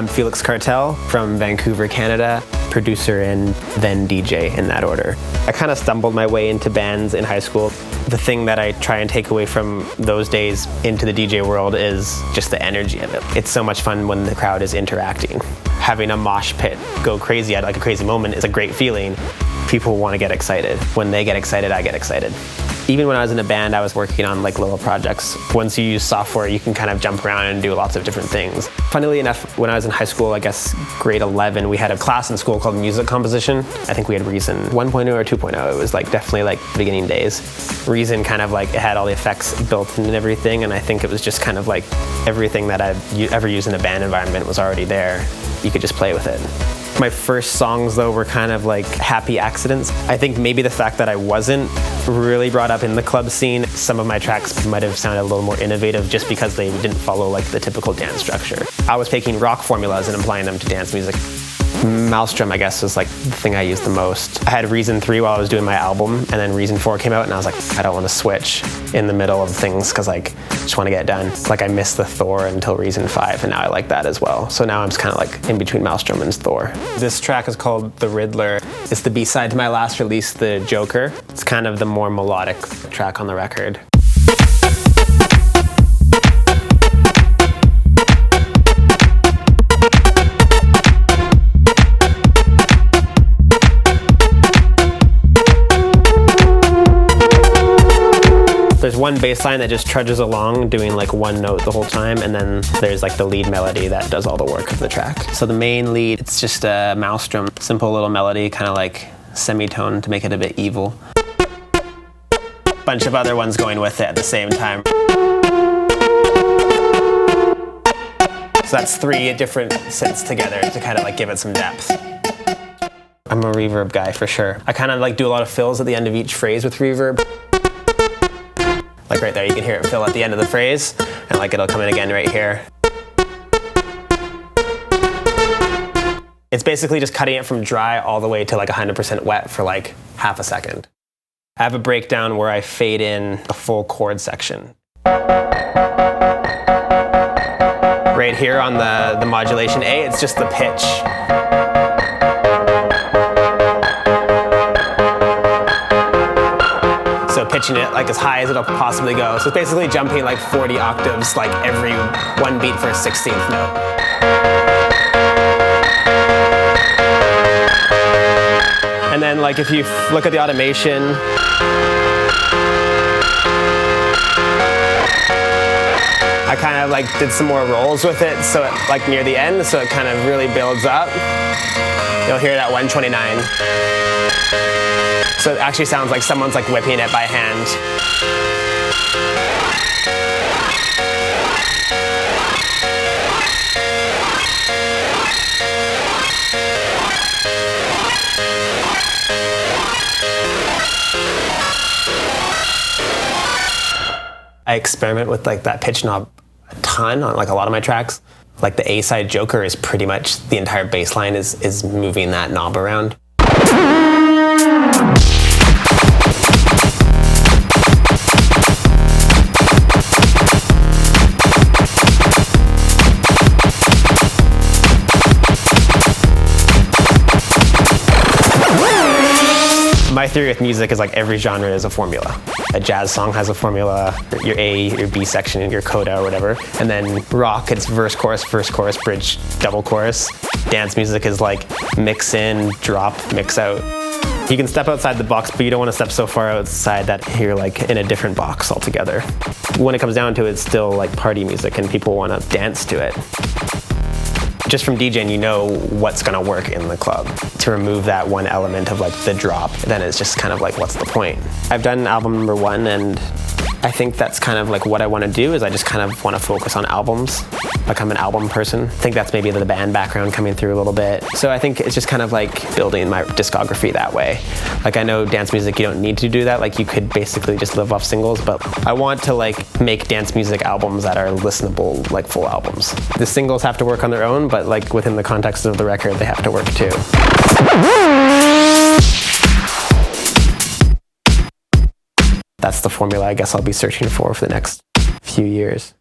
I'm Felix Cartal from Vancouver, Canada, producer and then DJ in that order. I kind of stumbled my way into bands in high school. The thing that I try and take away from those days into the DJ world is just the energy of it. It's so much fun when the crowd is interacting. Having a mosh pit go crazy at like a crazy moment is a great feeling. People want to get excited. When they get excited, I get excited. Even when I was in a band, I was working on like little projects. Once you use software, you can kind of jump around and do lots of different things. Funnily enough, when I was in high school, I guess grade 11, we had a class in school called music composition. I think we had Reason 1.0 or 2.0. It was like definitely like beginning days. Reason kind of like, it had all the effects built in and everything, and I think it was just kind of like everything that I've ever used in a band environment was already there. You could just play with it. My first songs, though, were kind of like happy accidents. I think maybe the fact that I wasn't really brought up in the club scene, some of my tracks might have sounded a little more innovative just because they didn't follow like the typical dance structure. I was taking rock formulas and applying them to dance music. Maelstrom, I guess, was like the thing I used the most. I had Reason 3 while I was doing my album, and then Reason 4 came out, and I was like, I don't want to switch in the middle of things because like, I just want to get it done. Like I missed the Thor until Reason 5, and now I like that as well. So now I'm just kind of like in between Maelstrom and Thor. This track is called The Riddler. It's the B-side to my last release, The Joker. It's kind of the more melodic track on the record. There's one bass line that just trudges along doing like one note the whole time, and then there's like the lead melody that does all the work of the track. So the main lead, it's just a Maelstrom, simple little melody, kind of like semitone to make it a bit evil. Bunch of other ones going with it at the same time. So that's 3 different synths together to kind of like give it some depth. I'm a reverb guy for sure. I kind of like do a lot of fills at the end of each phrase with reverb. Like right there, you can hear it fill at the end of the phrase, and like it'll come in again right here. It's basically just cutting it from dry all the way to like 100% wet for like half a second. I have a breakdown where I fade in a full chord section. Right here on the modulation A, it's just the pitch. So pitching it like as high as it'll possibly go. So it's basically jumping like 40 octaves like every one beat for a 16th note. And then like if you look at the automation, I kind of like did some more rolls with it, so it, like near the end, so it kind of really builds up. You'll hear it at 129. So it actually sounds like someone's like whipping it by hand. I experiment with like that pitch knob a ton on like a lot of my tracks. Like the A-side Joker is pretty much the entire bass line is moving that knob around. My theory with music is like every genre is a formula. A jazz song has a formula, your A, your B section, your coda or whatever. And then rock, it's verse, chorus, bridge, double chorus. Dance music is like mix in, drop, mix out. You can step outside the box, but you don't want to step so far outside that you're like in a different box altogether. When it comes down to it, it's still like party music and people want to dance to it. Just from DJing, you know what's gonna work in the club. To remove that one element of like the drop, then it's just kind of like, what's the point? I've done album number 1, and I think that's kind of like what I want to do is I just kind of want to focus on albums. Like I'm an album person. I think that's maybe the band background coming through a little bit. So I think it's just kind of like building my discography that way. Like I know dance music, you don't need to do that. Like you could basically just live off singles, but I want to like make dance music albums that are listenable, like full albums. The singles have to work on their own, but like within the context of the record, they have to work too. That's the formula I guess I'll be searching for the next few years.